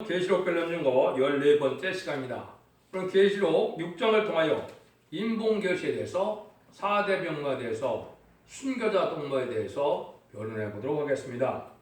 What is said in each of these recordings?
계시록 변론증거 14번째 시간입니다. 그럼 계시록 6장을 통하여 인본계시에 대해서 4대 병마에 대해서 순교자 동마에 대해서 변론해 보도록 하겠습니다.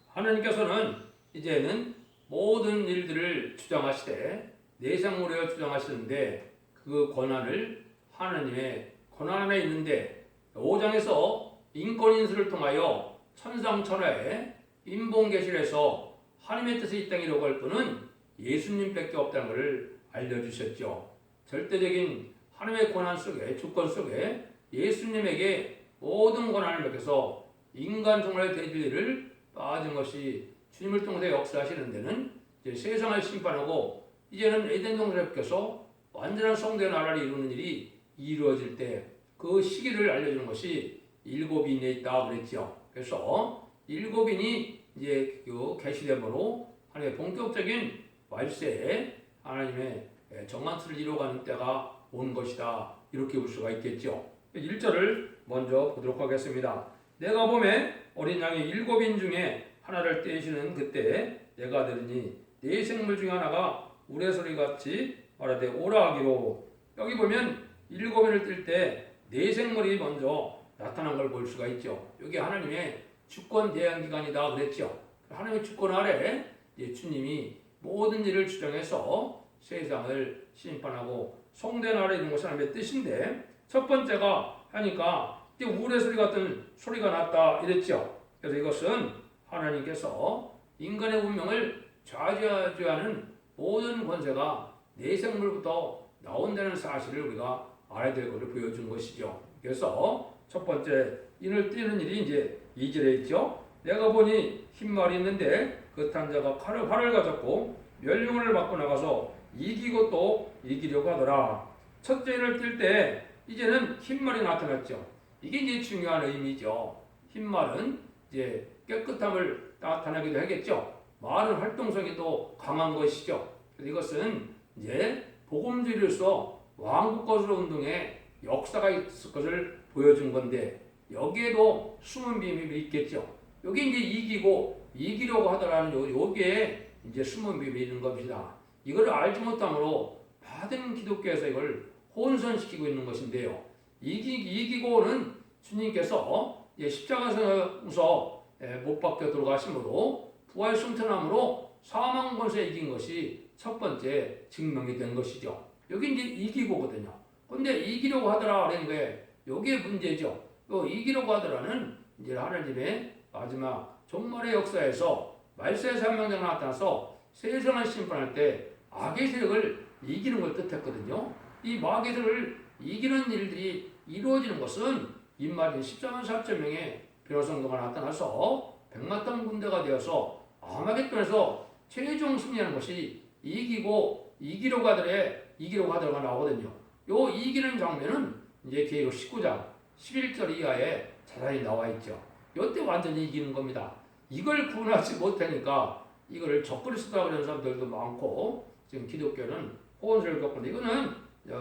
하나님께서는 이제는 모든 일들을 주장하시되 내생물에 주장하시는데 그 권한을 하나님의 권한 안에 있는데 5장에서 인권인수를 통하여 천상천하의 인본계시에서 하나님의 뜻을 이 땅에 이루어갈 분은 예수님밖에 없다는 것을 알려주셨죠. 절대적인 하나님의 권한 속에, 주권 속에 예수님에게 모든 권한을 맡겨서 인간 종말의 대지를 빠짐없이 주님을 통해서 역사하시는 데는 이제 세상을 심판하고 이제는 에덴 동산에 맡겨서 완전한 성도의 나라를 이루는 일이 이루어질 때 그 시기를 알려주는 것이 일곱 인에 있다 그랬죠. 그래서 일곱 인이 이제 그 계시됨으로 하나님의 본격적인 말세에 하나님의 정한수를 이루어가는 때가 온 것이다. 이렇게 볼 수가 있겠죠. 1절을 먼저 보도록 하겠습니다. 내가 보매 어린 양의 일곱인 중에 하나를 떼시는 그때 내가 들으니 네 생물 중에 하나가 우레소리같이 말하되 오라 하기로. 여기 보면 일곱인을 뜰 때 네 생물이 먼저 나타난 걸 볼 수가 있죠. 여기 하나님의 주권 대항 기관이다 그랬죠. 하나님의 주권 아래 주님이 모든 일을 주장해서 세상을 심판하고 성대 나라에 있는 것이 하나님의 뜻인데, 첫 번째가 하니까 우레소리 같은 소리가 났다 이랬죠. 그래서 이것은 하나님께서 인간의 운명을 좌지우지하는 모든 권세가 내 생물부터 나온다는 사실을 우리가 알아야 될 것을 보여준 것이죠. 그래서 첫 번째 인을 띄는 일이 이제 2절에 있죠. 내가 보니 흰 말이 있는데 그 탄 자가 활을 가졌고 멸류관을 받고 나가서 이기고 또 이기려고 하더라. 첫째 인을 뜰 때 이제는 흰 말이 나타났죠. 이게 이제 중요한 의미죠. 흰 말은 이제 깨끗함을 나타내기도 하겠죠. 말은 활동성이 또 강한 것이죠. 그래서 이것은 이제 복음주의로서 왕국거스로 운동에 역사가 있을 것을 보여준 건데, 여기에도 숨은 비밀이 있겠죠. 여기 이제 이기고 이기려고 하더라는 여기에 이제 숨은 비밀이 있는 겁니다. 이걸 알지 못함으로 받은 기독교에서 이걸 혼선시키고 있는 것인데요. 이기고는 주님께서 십자가에서 못 박혀 돌아가심으로 부활 승천함으로 사망 권세에 이긴 것이 첫 번째 증명이 된 것이죠. 여기 이제 이기고거든요. 근데 이기려고 하더라 그런 게 여기에 문제죠. 또 이기려고 하더라는 이제 하나님의 마지막 종말의 역사에서 말세의 사명자가 나타나서 세상을 심판할 때 악의 세력을 이기는 걸 뜻했거든요. 이 마귀의 세력을 이기는 일들이 이루어지는 것은 인마린 14만 4천 명의 변호성도가 나타나서 백마탄 군대가 되어서 아마겟돈에서 최종 승리하는 것이 이기려고 하더라가 나오거든요. 요 이기는 장면은 이제 계시록 19장 11절 이하에 자세히 나와 있죠. 요때 완전히 이기는 겁니다. 이걸 구분하지 못하니까 이거를 적그리스도라고 하는 사람들도 많고 지금 기독교는 혼선을 겪는데 이거는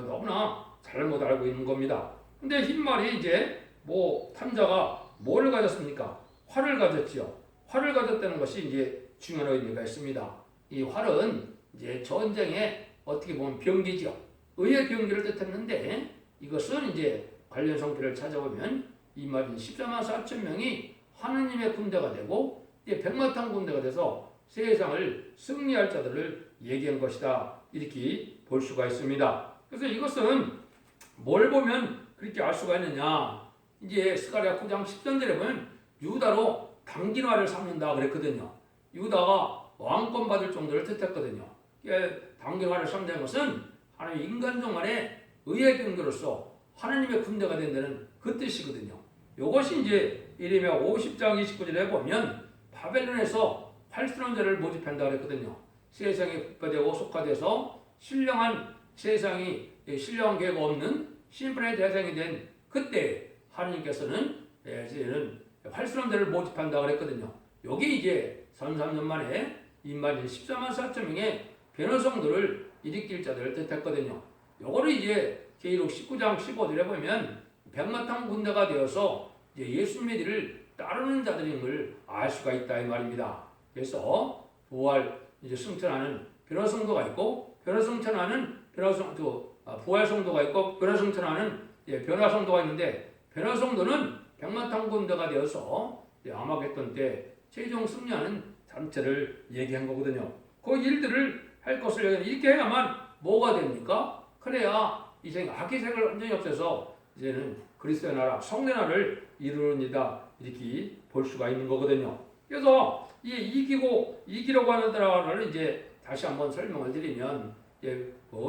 너무나 잘못 알고 있는 겁니다. 근데 흰말이 이제 탄자가 뭐를 가졌습니까? 활을 가졌지요. 활을 가졌다는 것이 이제 중요한 의미가 있습니다. 이 활은 이제 전쟁에 어떻게 보면 병기죠. 의의 병기를 뜻했는데 이것은 이제 관련 성질을 찾아보면 이 말인 14만 4천 명이 하느님의 군대가 되고 이제 백마탄 군대가 돼서 세상을 승리할 자들을 얘기한 것이다. 이렇게 볼 수가 있습니다. 그래서 이것은 뭘 보면 그렇게 알 수가 있느냐. 이제 스가랴 9장 10절에 보면 유다로 당긴화를 삼는다 그랬거든요. 유다가 왕권 받을 정도를 뜻했거든요. 당긴화를 삼는 것은 하나님 인간종 안에 의의 경계로서 하나님의 군대가 된다는 그 뜻이거든요. 이것이 이제 예레미야 50장 29절에 보면 바벨론에서 활수는 자를 모집한다 그랬거든요. 세상에 국가되고 속화돼서 신령한 세상이 신령한 계획 없는 심판의 대상이 된 그때 하나님께서는 활수는 자를 모집한다 그랬거든요. 여기 이제 33년 만에 인마진 14만 4천 명의 변호성들을 일으킬 자들을 뜻했거든요. 요거를 이제 계시록 19장 15절에 보면 백마탄 군대가 되어서 이제 예수님의 일을 따르는 자들인 걸 알 수가 있다 이 말입니다. 그래서 부활 이제 승천하는 변화성도가 있고 변화승천하는 부활성도가 있고 변화승천하는 변화성도가 있는데 변화성도는 백마탄군대가 되어서 암흑했던 때 최종 승리하는 단체를 얘기한 거거든요. 그 일들을 할 것을 이렇게 해야만 뭐가 됩니까? 그래야 이제 악의색을 완전히 없애서 이제는 그리스도의 나라, 성내 나라를 이루는이다 이렇게 볼 수가 있는 거거든요. 그래서 이 이기려고 하는 나라를 이제 다시 한번 설명을 드리면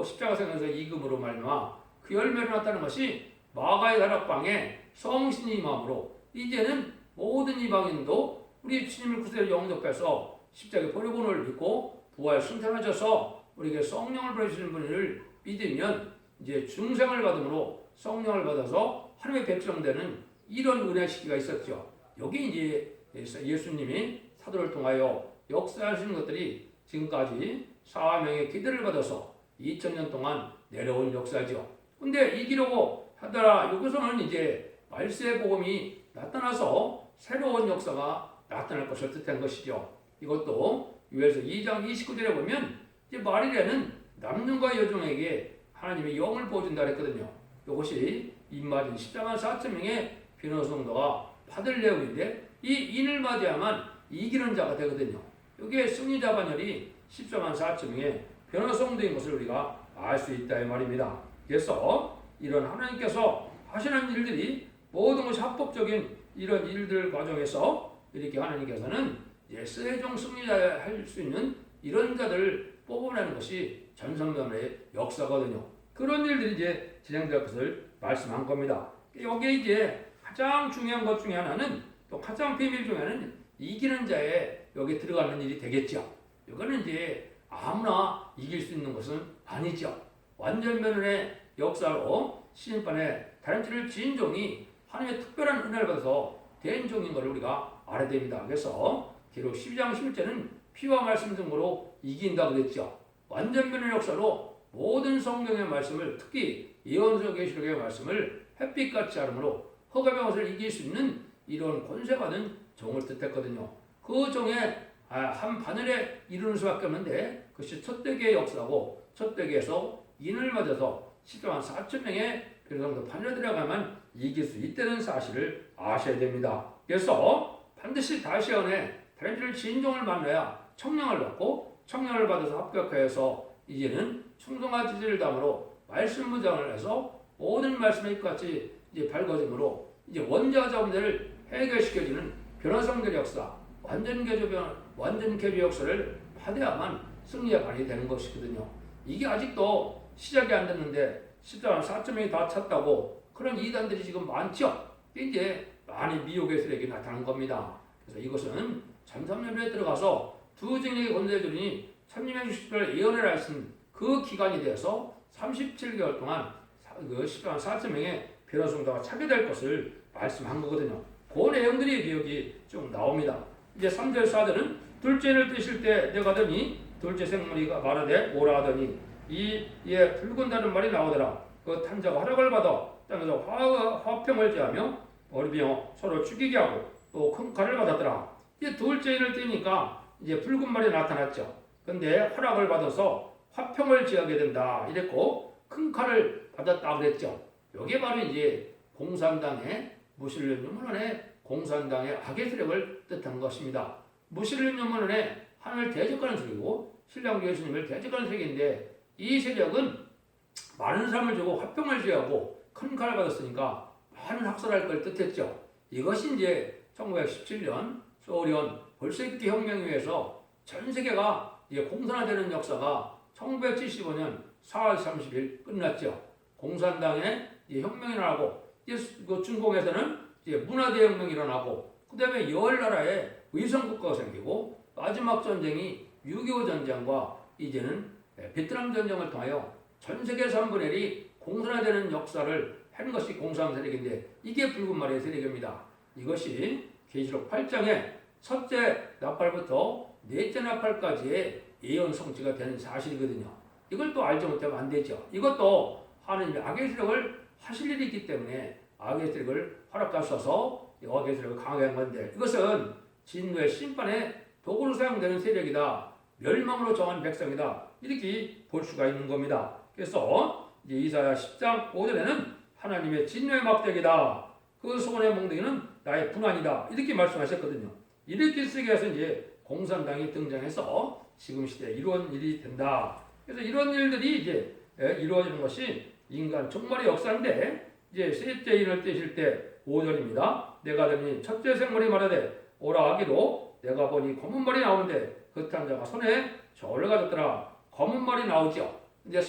십자가 생에서 이금으로 말미암아 그 열매를 낳았다는 것이 마가의 다락방에 성신이 임함으로 이제는 모든 이방인도 우리 주님을 구세를 영접해서 십자가의 버리고를 믿고 부활 승천하셔서 우리에게 성령을 보내시는 분을 믿으면 이제 중생을 받음으로 성령을 받아서 하나님의 백성 되는 이런 은혜 시기가 있었죠. 여기 이제 예수님이 사도를 통하여 역사하시는 것들이 지금까지 사명의 기대를 받아서 2000년 동안 내려온 역사죠. 근데 이기려고 하더라 여기서는 이제 말세의 복음이 나타나서 새로운 역사가 나타날 것을 뜻한 것이죠. 이것도 유에서 2장 29절에 보면 이제 말일에는 남녀과 여종에게 하나님의 영을 보여준다 그랬거든요. 이것이 입맞은 14만 4천 명의 변호성도가 받을 내용인데 이 인을 맞이야만 이기는 자가 되거든요. 여기에 승리자 반열이 14만 4천 명의 변호성도인 것을 우리가 알 수 있다 이 말입니다. 그래서 이런 하나님께서 하시는 일들이 모든 것이 합법적인 이런 일들 과정에서 이렇게 하나님께서는 세종 승리자 할 수 있는 이런 자들을 뽑아내는 것이 전성전의 역사거든요. 그런 일들이 이제 진행될 것을 말씀한 겁니다. 여기에 이제 가장 중요한 것 중에 하나는 또 가장 비밀 중에 하나는 이기는 자에 여기 들어가는 일이 되겠죠. 이거는 이제 아무나 이길 수 있는 것은 아니죠. 완전변론의 역사로 시인판에 다른지를 지은 종이 하나님의 특별한 은혜를 받아서 된 종인 것을 우리가 알아야 됩니다. 그래서 기록 12장 11절은 피와 말씀 등으로 이긴다고 그랬죠. 완전변론의 역사로 모든 성경의 말씀을 특히 예언서 계시록의 말씀을 햇빛같이 하므로 흑암의 것을 이길 수 있는 이런 권세받은 종을 뜻했거든요. 그 종의 한 바늘에 이르는 수밖에 없는데 그것이 첫대기의 역사고 첫대기에서 인을 맞아서 14만 4천 명의 변호성도 바늘에 들어가면 이길 수 있다는 사실을 아셔야 됩니다. 그래서 반드시 다시 안에 다른지를 지은 종을 만나야 청량을 받고 청량을 받아서 합격하여서 이제는 충성과 지지를 담으로 말씀 무장을 해서 모든 말씀의 끝같이 이제 밝아짐으로 이제 원자 자문제를 해결시켜주는 변화성결 역사, 완전 개조 역사를 받아야만 승리의 반이 되는 것이거든요. 이게 아직도 시작이 안 됐는데 14만 4천 명이 다 찼다고 그런 이단들이 지금 많죠. 이제 많이 미혹의 세력이 나타난 겁니다. 그래서 이것은 잠삼년에 들어가서 두 증력이 건설해주니 천님의 주식을 예언을 하신 그 기간이 되어서 37개월 동안 그 14만 4천 명의 변호성도가 차게 될 것을 말씀한 거거든요. 그 내용들이 여기 좀 나옵니다. 이제 3절 4절은 둘째 인을 뜨실 때 내가 하더니 둘째 생물이가 말하되 오라 하더니 이에 붉은 다는 말이 나오더라. 그 탄자가 활약을 받아 땅에서 화평을 제하며 어리비어 서로 죽이게 하고 또 큰 칼을 받았더라. 이제 둘째 인을 띄니까 이제 붉은 말이 나타났죠. 근데 허락을 받아서 화평을 지하게 된다 이랬고 큰 칼을 받았다 그랬죠. 이게 바로 이제 공산당의 무신론 혐언의 공산당의 악의 세력을 뜻한 것입니다. 무신론 혐언의 하나님을 대적하는 세력이고 신랑 예수님을 대적하는 세력인데 이 세력은 많은 사람을 주고 화평을 지하고 큰 칼을 받았으니까 많은 학살할 걸 뜻했죠. 이것이 이제 1917년 소련 볼셰비키 혁명에 의해서 전 세계가 이제 공산화되는 역사가 1975년 4월 30일 끝났죠. 공산당의 혁명이 일어나고 중공에서는 이제 문화대혁명이 일어나고 그 다음에 열 나라의 위성국가가 생기고 마지막 전쟁이 6.25 전쟁과 이제는 베트남 전쟁을 통하여 전 세계 3분의 1이 공산화되는 역사를 한 것이 공산 세력인데 이게 붉은 말의 세력입니다. 이것이 계시록 8장의 첫째 나팔부터 넷째 나팔까지의 예언 성취가 되는 사실이거든요. 이걸 또 알지 못하면 안 되죠. 이것도 하나님의 악의 세력을 하실 일이 있기 때문에 악의 세력을 허락하셔서 악의 세력을 강하게 한 건데 이것은 진노의 심판의 도구로 사용되는 세력이다. 멸망으로 정한 백성이다. 이렇게 볼 수가 있는 겁니다. 그래서 이제 이사야 10장 5절에는 하나님의 진노의 막대기다. 그 손의 몽둥이는 나의 분환이다. 이렇게 말씀하셨거든요. 이렇게 쓰게 해서 이제 공산당이 등장해서 지금 시대에 이런 일이 된다. 그래서 이런 일들이 이제 이루어지는 것이 인간 종말의 역사인데 이제 셋째 인을 떼실 때 5절입니다. 내가 들으니 첫째 생물이 말하되 오라 하기로 내가 보니 검은 머리 나오는데 그 자가 손에 저울을 가졌더라. 검은 머리 나오죠. 이제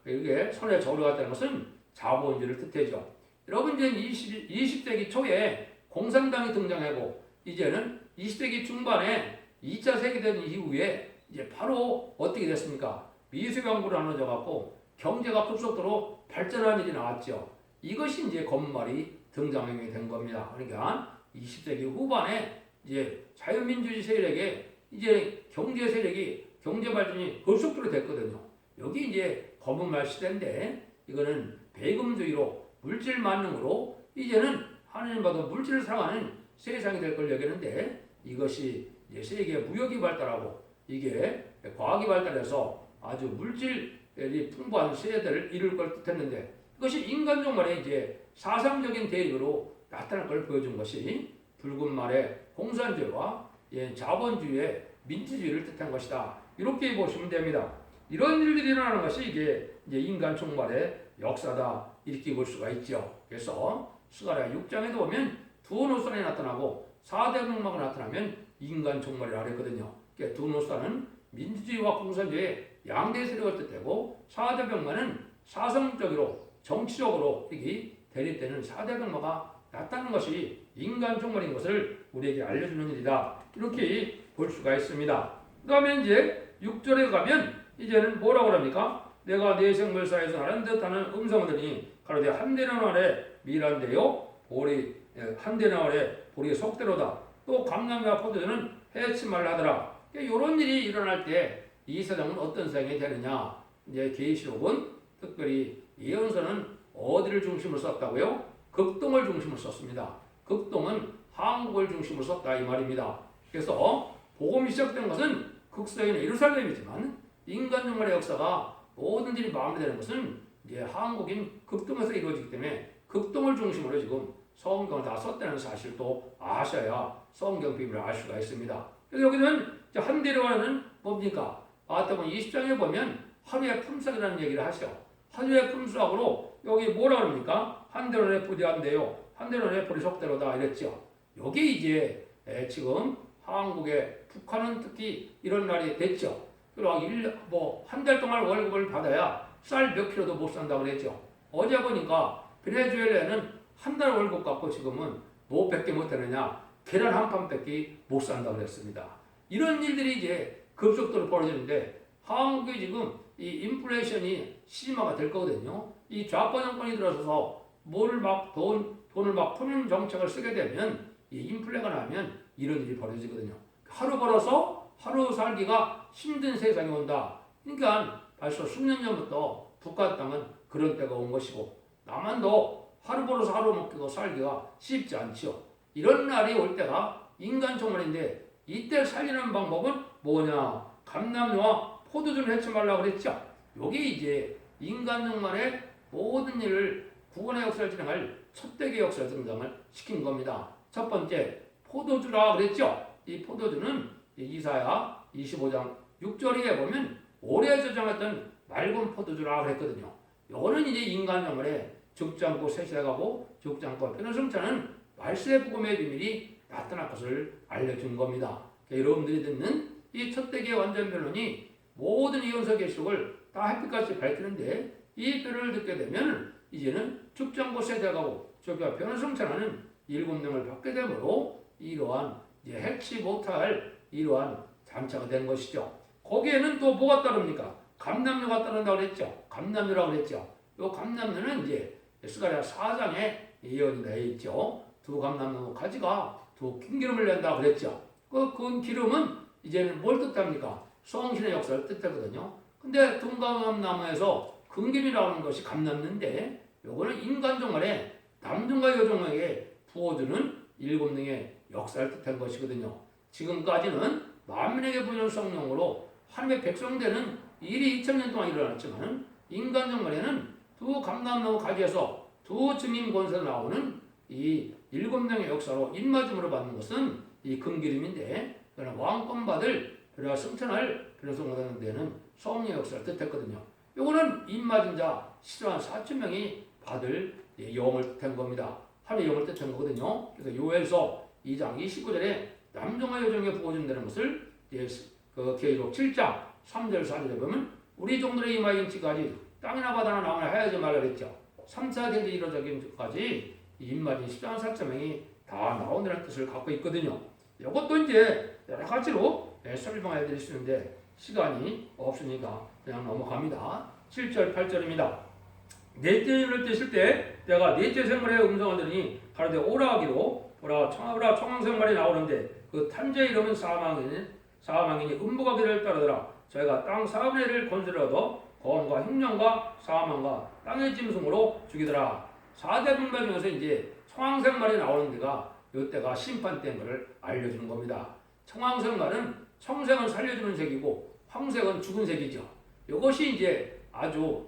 이게 손에 저울을 가졌다는 것은 자본주의를 뜻하죠. 여러분 이제 20세기 초에 공산당이 등장하고 이제는 20세기 중반에 2차 세계대전 이후에 이제 바로 어떻게 됐습니까? 미수경구로 나눠져 갖고 경제가 급속도로 발전하는 일이 나왔죠. 이것이 이제 검은 머리 등장이 된 겁니다. 그러니까 20세기 후반에 이제 자유민주주의 세력에 이제 경제 세력이 경제 발전이 급속도로 됐거든요. 여기 이제 검은 말 시대인데 이거는 배금주의로 물질 만능으로 이제는 하나님 받은 물질을 사랑하는 세상이 될 걸 여기는데 이것이 이제 세계 무역이 발달하고 이게 과학이 발달해서 아주 물질이 풍부한 세대를 이룰 걸 뜻했는데 이것이 인간 종말에 이제 사상적인 대립으로 나타날 걸 보여준 것이 붉은 말의 공산주의와 자본주의의 민주주의를 뜻한 것이다. 이렇게 보시면 됩니다. 이런 일들이 일어나는 것이 이게 이제 인간 종말의 역사다. 이렇게 볼 수가 있죠. 그래서 스가랴 6장에도 보면 두 노선이 나타나고 4대 병마가 나타나면 인간 종말이라고 그랬거든요. 그러니까 두 노선은 민주주의와 공산주의의 양대 세력을 뜻하고 4대 병마는 사성적으로 정치적으로 이게 대립되는 4대 병마가 나타나는 것이 인간 종말인 것을 우리에게 알려주는 일이다. 이렇게 볼 수가 있습니다. 그 다음에 이제 6절에 가면 이제는 뭐라고 합니까? 내가 내 생물사에서 하는 듯하는 음성을 들으니 가로되 한대는 아래 밀한데요 볼이 한대는 아래 볼이 속대로다. 또 감람과 포도주는 해치 말라 하더라. 이런 일이 일어날 때 이 세상은 어떤 세상이 되느냐? 이제 계시록은 특별히 예언서는 어디를 중심으로 썼다고요? 극동을 중심으로 썼습니다. 극동은 한국을 중심으로 썼다 이 말입니다. 그래서 복음이 시작된 것은 극서인 예루살렘이지만 인간 종말의 역사가 모든 일이 마무리되는 것은 이제 한국인 극동에서 이루어지기 때문에 극동을 중심으로 지금 성경을 다 썼다는 사실도 아셔야 성경 비밀을 알 수가 있습니다. 그래서 여기는 한대로와는 뭡니까? 마태복음 20장에 보면 하루의 품삯이라는 얘기를 하시죠. 하루의 품삯으로 여기 뭐라 그럽니까? 한대로에 부대한대요. 한대로에 불이 속대로다 이랬죠. 여기 이제 지금 한국에 북한은 특히 이런 날이 됐죠. 그리고 한 달 동안 월급을 받아야 쌀 몇 킬로도 못 산다고 그랬죠. 어제 보니까 베네수엘라는 한 달 월급 갖고 지금은 뭐 밖에 못 하느냐? 계란 한 판밖에 못 산다고 그랬습니다. 이런 일들이 이제 급속도로 벌어지는데 한국이 지금 이 인플레이션이 심화가 될 거거든요. 이 좌파 정권이 들어서서 돈을 막 푸는 정책을 쓰게 되면 이 인플레가 나면 이런 일이 벌어지거든요. 하루 벌어서 하루 살기가 힘든 세상이 온다. 그러니까 벌써 수년 전부터 북한 땅은 그런 때가 온 것이고 남한도 하루 벌어서 하루 먹기고 살기가 쉽지 않죠. 이런 날이 올 때가 인간 종말인데 이때 살리는 방법은 뭐냐? 감람류와 포도주를 해치 말라고 그랬죠. 여기 이제 인간 종말의 모든 일을 구원의 역사를 진행할 첫 대의 역사를 등장을 시킨 겁니다. 첫 번째 포도주라 그랬죠. 이 포도주는 이사야 25장 6절에 보면 오래 저장했던 맑은 포도주라 그랬거든요. 요거는 이제 인간 종말에 죽지 않고 쇠시해가고 죽지 않고 변화성차는 말세의 복음의 비밀이 나타날 것을 알려준 겁니다. 그러니까 여러분들이 듣는 이 첫대기의 완전 변론이 모든 예언서 계시록을 다 햇빛같이 밝히는데 이 변론을 듣게 되면 이제는 죽지 않고 쇠시해가고 저기와 변화성차는 7명을 받게 되므로 이러한 이제 해치 못할 이러한 장차가 된 것이죠. 거기에는 또 뭐가 따릅니까? 감람류가 따른다고 그랬죠. 감람류라고 그랬죠. 이 감람류는 이제 스가랴 4장에 예언이 되어 있죠. 두 감람나무 가지가 두 긴 기름을 낸다고 그랬죠. 그 기름은 이제는 뭘 뜻합니까? 성신의 역사를 뜻하거든요. 근데 둔감나무에서 금기름이 나오는 것이 감남는데 요거는 인간 종말에 남종과 여종에게 부어주는 7능의 역사를 뜻한 것이거든요. 지금까지는 만민에게 부여는 성령으로 하나님의 백성되는 일이 2000년 동안 일어났지만 인간 정말에는 두 감람나무 가지에서 두 증인 권세로 나오는 이 7명의 역사로 입맞음으로 받는 것은 이 금기름인데 그러나 왕권 받을 그리고 승천할 그래서 얻는 데는 성령의 역사를 뜻했거든요. 요거는 입맞은 자 104,000명이 받을 영을 뜻한 겁니다. 하나님의 영을 뜻한 거거든요. 그래서 요엘서 2장 29절에 남종과 여종에게 부어준다는 것을 그 계시록 7장 3절 4절에 보면 우리 종들의 이마에 인치까지 땅이나 바다나 나무나 하야지 말라 그랬죠. 3, 4대들이 이루어지기까지 입맞은 14,000명이 다 나온다는 뜻을 갖고 있거든요. 이것도 이제 여러 가지로 설명해 드릴 수 있는데 시간이 없으니까 그냥 넘어갑니다. 7절 8절입니다. 넷째 일을 떼실 때 내가 넷째 생물의 음성을 들으니 가로되 오라 하기로 오라 청황생물이 나오는데 그 탄자의 이름은 사망이니 음부가 그를 따르더라. 저희가 땅 4분의 1을 권세를 얻어 거함과 흉년과 사망과 땅의 짐승으로 죽이더라. 4대 분배 중에서 이제 청황생물이 나오는 데가 이때가 심판 때인 것을 알려주는 겁니다. 청황생물은 청생을 살려주는 색이고 황색은 죽은 색이죠. 이것이 이제 아주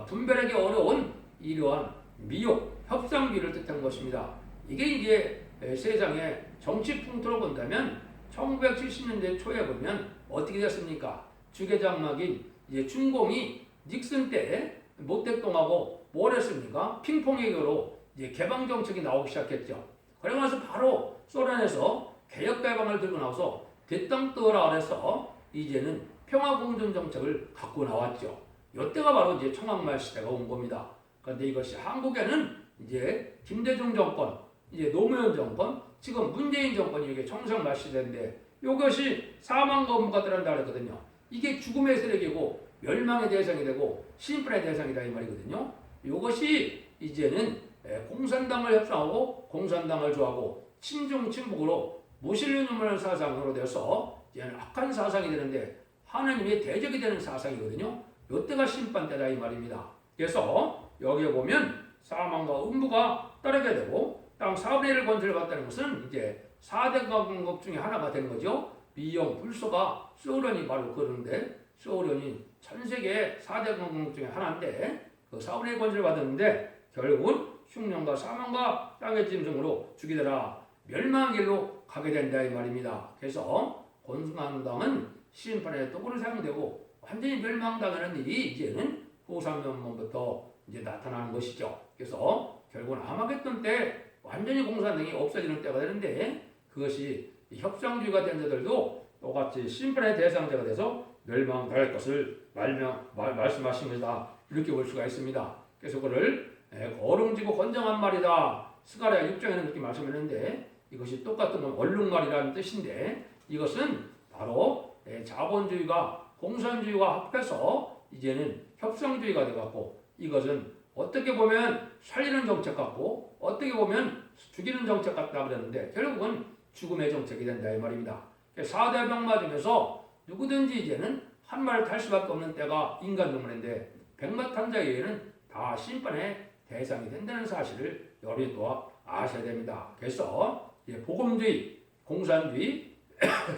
분별하기 어려운 이러한 미혹, 협상비를 뜻한 것입니다. 이게 이제 세상의 정치 풍토로 본다면 1970년대 초에 보면 어떻게 됐습니까? 주계장막인 이제 중공이 닉슨 때 모택동하고 뭘 했습니까? 핑퐁 외교로 이제 개방 정책이 나오기 시작했죠. 그러고 나서 바로 소련에서 개혁 개방을 들고 나와서 대땅 떠라 그래서 이제는 평화공존 정책을 갖고 나왔죠. 이때가 바로 이제 청황말 시대가 온 겁니다. 그런데 이것이 한국에는 이제 김대중 정권, 이제 노무현 정권, 지금 문재인 정권이 이게 청상말 시대인데 이것이 사망과 음부가 따른다 그랬거든요. 이게 죽음의 세력이고 멸망의 대상이 되고 심판의 대상이다 이 말이거든요. 이것이 이제는 공산당을 협상하고 공산당을 좋아하고 친중 친북으로 무신론을 사상으로 돼서 이제는 악한 사상이 되는데 하나님의 대적이 되는 사상이거든요. 이때가 심판 때다 이 말입니다. 그래서 여기에 보면 사망과 음부가 따르게 되고 땅 4분의 1을 권세를 받다는 것은 이제 4대 강국 중에 하나가 되는 거죠. 미영 불소가 소련이 바로 그러는데 소련이 전 세계 4대 강국 중에 하나인데 그 4분의 1 권세를 받았는데 결국은 흉년과 사망과 땅의 짐승으로 죽이더라. 멸망의 길로 가게 된다 이 말입니다. 그래서 공산당은 심판의 도구로 사용되고 완전히 멸망당하는 일이 이제는 후삼년부터 이제 나타나는 것이죠. 그래서 결국은 아마겟돈 때 완전히 공산당이 없어지는 때가 되는데 그것이 협상주의가 된 자들도 똑같이 심판의 대상자가 돼서 멸망당할 것을 말씀하십니다. 이렇게 볼 수가 있습니다. 그래서 그를 거름지고 건정한 말이다. 스가랴 6장에는 그렇게 말씀했는데 이것이 똑같은 건 얼룩말이라는 뜻인데 이것은 바로 자본주의가 공산주의와 합해서 이제는 협상주의가 되어갖고 이것은 어떻게 보면 살리는 정책 같고 어떻게 보면 죽이는 정책 같다 그랬는데 결국은 죽음의 정책이 된다 이 말입니다. 4대 병마 중에서 누구든지 이제는 한 말을 탈 수밖에 없는 때가 인간 동물인데 백마 탄자 이외에는 다 심판의 대상이 된다는 사실을 여러분이 또 아셔야 됩니다. 그래서 복음주의, 공산주의,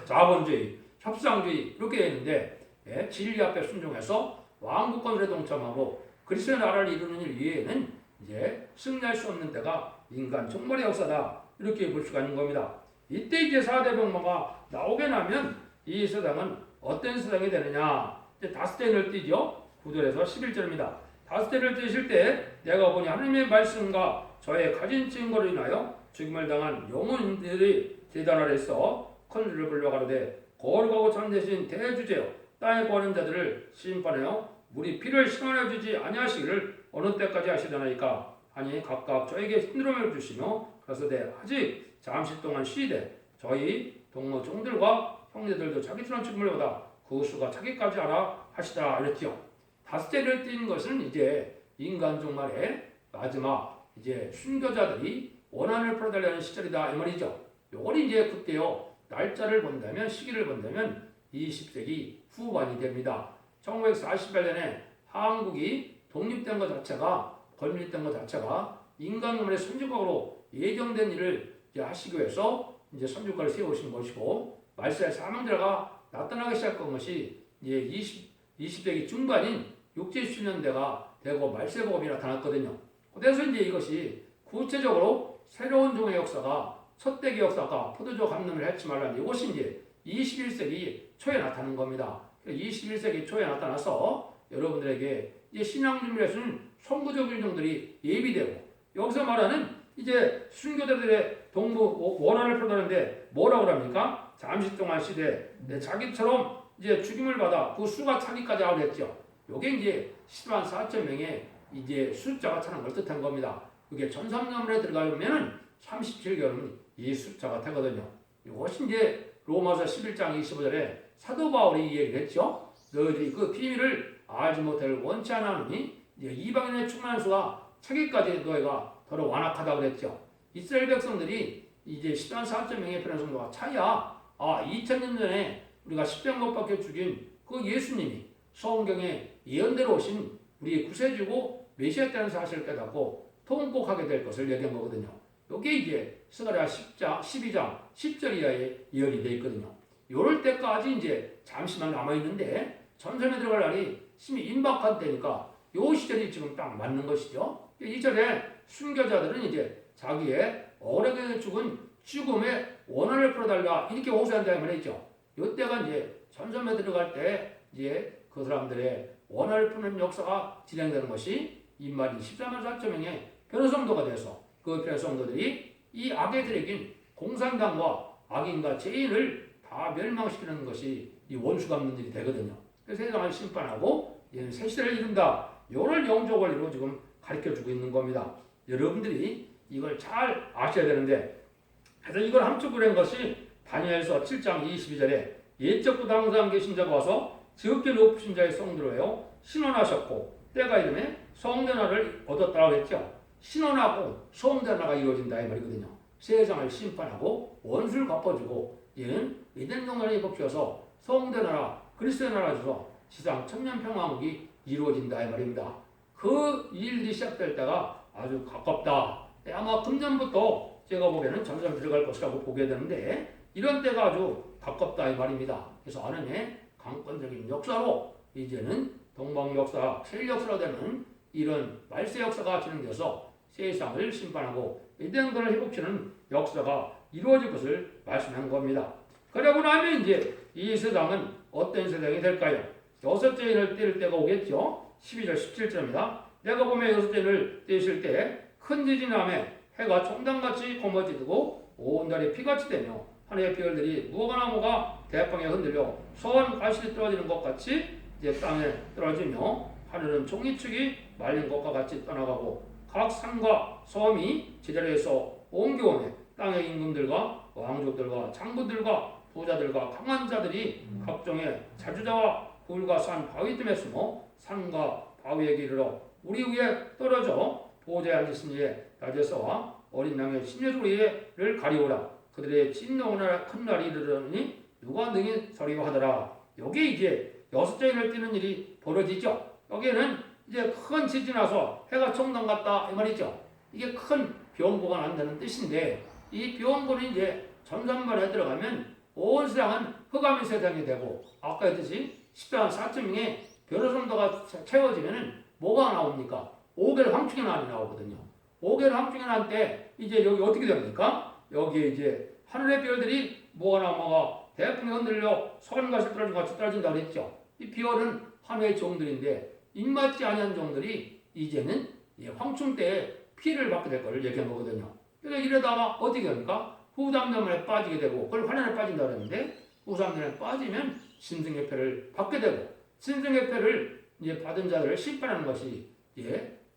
자본주의, 협상주의 이렇게 되어 있는데 진리 앞에 순종해서 왕국 건설에 동참하고 그리스도의 나라를 이루는 일 이외에는 이제 승리할 수 없는 때가 인간 종말의 역사다 이렇게 볼 수가 있는 겁니다. 이때 이제 4대 병마가 나오게 나면 이 세상은 어떤 세상이 되느냐 이제 다섯 대를 띄죠. 9절에서 11절입니다. 다섯 대를 띄실 때 내가 보니 하나님의 말씀과 저의 가진 증거로 인하여 죽임을 당한 영혼들이 재단 아래서 큰 소리를 불러 가로되 거룩하고 참되신 대주제여 땅에 거하는 자들을 심판하여 우리 피를 신원해 주지 아니하시기를 어느 때까지 하시려나이까 하니 각각 저에게 힘들음을 주시며 그러서되 아직 잠시 동안 쉬되 저희 동무 종들과 형제들도 자기처럼 죽음을 받아 그 수가 자기까지 알아 하시다 이랬죠. 다섯 대를 띈 것은 이제 인간 종말의 마지막 이제 순교자들이 원한을 풀어달라는 시절이다 이 말이죠. 요걸 이제 그때요 날짜를 본다면 시기를 본다면 20세기 후반이 됩니다. 1948년에 한국이 독립된 것 자체가 건립된 것 자체가 인간문의 선진국으로 예정된 일을 이제 하시기 위해서 이제 선진국을 세우신 것이고 말세의 사망자가 나타나기 시작한 것이 이제 20세기 중반인 60, 70년대가 되고 말세복음이 나타났거든요. 그래서 이제 이것이 구체적으로 새로운 종의 역사가 첫대기 역사가 포도주 감염을 했지 말라는 이것이 이제 21세기 초에 나타난 겁니다. 21세기 초에 나타나서 여러분들에게 이제 신앙 준비에서는 선구적 일정들이 예비되고 여기서 말하는 이제 순교자들의 동무 원한을 풀어내는데 뭐라고 합니까? 잠시 동안 시대 자기처럼 이제 죽임을 받아 그 수가 차기까지 하고 했죠. 요게 이제 10만 4천 명의 이제 숫자가 차는 걸 뜻한 겁니다. 그게 전삼년에 들어가면은 37개월은 이 숫자가 되거든요. 이것이 이제 로마서 11장 25절에 사도 바울이 이 얘기를 했죠. 너희들이 그 비밀을 알지 못할 원치 않으니 이제 이방인의 충만한 수가 차기까지 너희가 더러 완악하다 그랬죠. 이스라엘 백성들이 이제 10만 4천 명의 변화 성도가 차야 2000년 전에 우리가 십자가 못 박혀 죽인 그 예수님이 성경에 예언대로 오신 우리의 구세주고 메시아 때라는 사실을 깨닫고 통곡하게 될 것을 얘기한 거거든요. 이게 이제 스가랴 12장 10절 이하에 예언이 되어 있거든요. 요럴 때까지 이제 잠시만 남아있는데 전선에 들어갈 날이 심히 임박한 때니까 요 시절이 지금 딱 맞는 것이죠. 이 절에 순교자들은 이제 자기의 어렵게 죽은 죽음의 원한을 풀어달라 이렇게 호소한다 말이죠. 이때가 이제 전선에 들어갈 때 이제 그 사람들의 원한을 푸는 역사가 진행되는 것이 인마리 14만 4천 명의 변호성도가 돼서 그 변호성도들이 이 악에 들이긴 공산당과 악인과 죄인을 다 멸망시키는 것이 이 원수감론들이 되거든요. 그래서 세상을 심판하고 얘는 새 시대를 이룬다. 요를 영적 원리로 지금 가르쳐주고 있는 겁니다. 여러분들이 이걸 잘 아셔야 되는데 그래서 이걸 함축을 한 것이 다니엘서 7장 22절에 옛적부터 항상 계신 자가 와서 지극히 높으신 자의 성들로요 신원하셨고 때가 이름에 성전화를 얻었다고 했죠. 신원하고 성전화가 이루어진다 이 말이거든요. 세상을 심판하고 원수를 갚아주고 얘는 이된 영광을 입히셔서 성전화라 그리스도의 나라 주서 지상 천년평화국이 이루어진다 이 말입니다. 그 일이 시작될 때가 아주 가깝다. 아마 금년부터 제가 보기에는 전선 들어갈 것이라고 보게 되는데 이런 때가 아주 가깝다 이 말입니다. 그래서 하나님의 강권적인 역사로 이제는 동방 역사, 세일 역사로 되는 이런 말세 역사가 진행돼서 세상을 심판하고 이den권을 회복시키는 역사가 이루어질 것을 말씀한 겁니다. 그러고 나면 이제 이 세상은 어떤 세상이 될까요? 여섯째 인을 떼를 때가 오겠죠. 12절 17절입니다. 내가 보면 여섯째 인을 떼실 때 큰 지진이 나매 해가 총당같이 거머쥐고 온 달이 피같이 되며 하늘의 별들이 무화과나무가 대방에 흔들려 소원 가시리 떨어지는 것 같이 이제 땅에 떨어지며 하늘은 종이축이 말린 것과 같이 떠나가고 각 산과 섬이 제자리에서 옮겨오매 땅의 임금들과 왕족들과 장군들과 부자들과 강한 자들이 각종의 자주자와 굴과 산 바위 틈에 숨어 산과 바위에게 이르러 우리 위에 떨어져 보좌에 앉으신 이의 낮에서와 어린 양의 심려소리를 가리오라. 그들의 진노나 큰 날이 이르러니 누가 능히 서리고 하더라. 여기 이제 여섯째 인을 띄는 일이 벌어지죠. 여기에는 이제 큰 지진이 나서 해가 총당 같다 이 말이죠. 이게 큰 병고가 난다는 뜻인데 이 병고는 이제 전산반에 들어가면 온 세상은 흑암의 세상이 되고 아까 했듯이 10만 4천 명의 별호성도가 채워지면은 뭐가 나옵니까? 5개월 황충의 난이 나오거든요. 5개월 황충의 난 때 이제 여기 어떻게 됩니까? 여기에 이제 하늘의 별들이 뭐가 나오가 대풍에 흔들려 소금같이 떨어진 같이 떨어진다고 했죠. 이 별은 하늘의 종들인데 입맞지 아니한 종들이 이제는 황충 때에 피해를 받게 될 것을 얘기한 거거든요. 그래서 이러다가 어떻게 합니까? 후삼년에 빠지게 되고 그걸 환란에 빠진다고 했는데 후삼년에 빠지면 신승회패를 받게 되고 신승회패를 이제 받은 자들을 심판하는 것이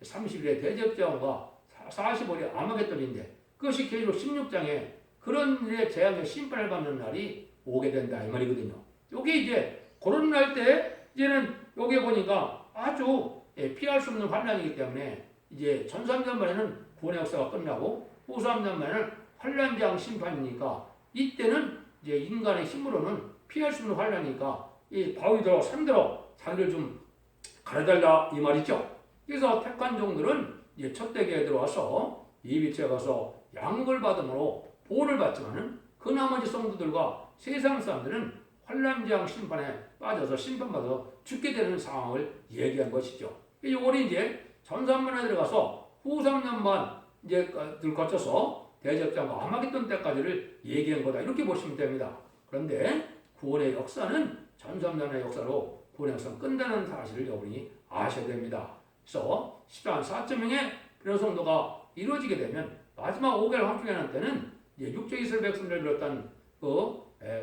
30일의 대접자원과 40일의 아마겟돈인데 그것이 계시록 16장에 그런 일의 재앙의 심판을 받는 날이 오게 된다 이 말이거든요. 이게 이제 그런 날 때 이제는 여기 보니까 아주 피할 수 없는 환란이기 때문에 이제 전 3년 만에는 구원의 역사가 끝나고 후 3년 만에는 환란장 심판이니까 이때는 이제 인간의 힘으로는 피할 수 없는 환란이니까 이 바위들어 산들어 자기를 좀 가려달라 이 말이죠. 그래서 택한 종들은 이제 첫 대기에 들어와서 예비치에 가서 양육을 받음으로 보호를 받지만은 그 나머지 성도들과 세상 사람들은 환란지향 심판에 빠져서 심판받아서 죽게 되는 상황을 얘기한 것이죠. 이걸 이제 전산문에 들어가서 후 3년만 이제 들 거쳐서 대접장과 아마겟돈 때까지를 얘기한 거다 이렇게 보시면 됩니다. 그런데 구원의 역사는 전 3년의 역사로 구원의 역사는 끝나는 사실을 여러분이 아셔야 됩니다. 그래서 10장 4.0의 그런 성도가 이루어지게 되면 마지막 5개월 황충하는 때는 이제 육적 이스라엘 백성들을 비롯한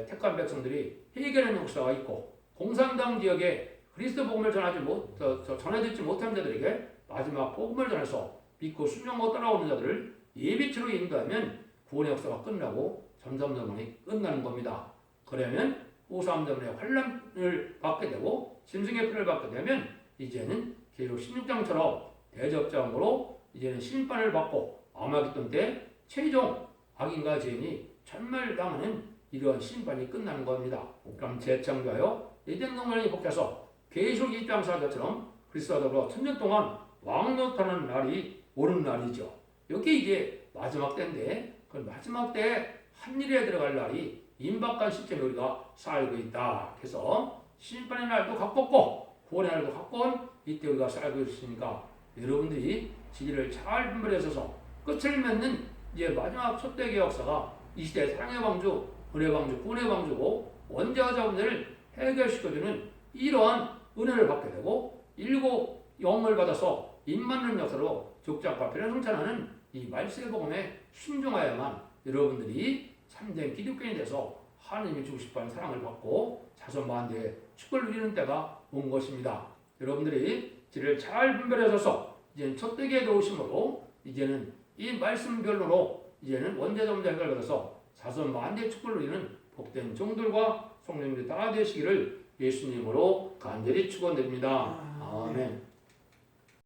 택한 백성들이 회개하는 역사가 있고 공산당 지역에 그리스도 복음을 전해듣지 못한 자들에게 마지막 복음을 전해서 믿고 순종하고 따라오는 자들을 예비치로 인도하면 구원의 역사가 끝나고 전삼전문이 끝나는 겁니다. 그러면 후삼전문의 환란을 받게 되고 짐승의 피를 받게 되면 이제는 계속 16장처럼 대접장으로 이제는 심판을 받고 아마겟돈 때 최종 악인과 죄인이 천멸당하는 이러한 심판이 끝나는 겁니다. 그럼 재창조하여 에덴 동산이 복해서 계시록 2장 4절처럼 그리스도와 더불어 천년 동안 왕노릇하는 날이 오는 날이죠. 여기 이제 마지막 때인데 그 마지막 때 한일에 들어갈 날이 임박한 시점에 우리가 살고 있다. 그래서 심판의 날도 가깝고 구원의 날도 가까운 이때 우리가 살고 있으니까 여러분들이 진리를 잘 분별해서 끝을 맺는 이제 마지막 첫대의 역사가 이 시대 사랑의 방주, 은혜의 방주, 구원의 방주고 원죄와 문제를 해결시켜주는 이러한 은혜를 받게 되고 일곱 영을 받아서 입맞는 역사로 족장과 변화 성찬하는 이 말세의 복음에 순종하여야만 여러분들이 참된 기독교인이 돼서 하나님이 주고 싶어하는 사랑을 받고 자손 만대의 축복을 누리는 때가 온 것입니다. 여러분들이 진리를 잘 분별해서 이제는 첫대기에 들어오심으로 이제는 이 말씀별로로 이제는 원죄점자 해결받아서 자손 만대의 축복을 누리는 복된 종들과 성령님들 다 되시기를 예수님으로 간절히 축원드립니다. 아멘.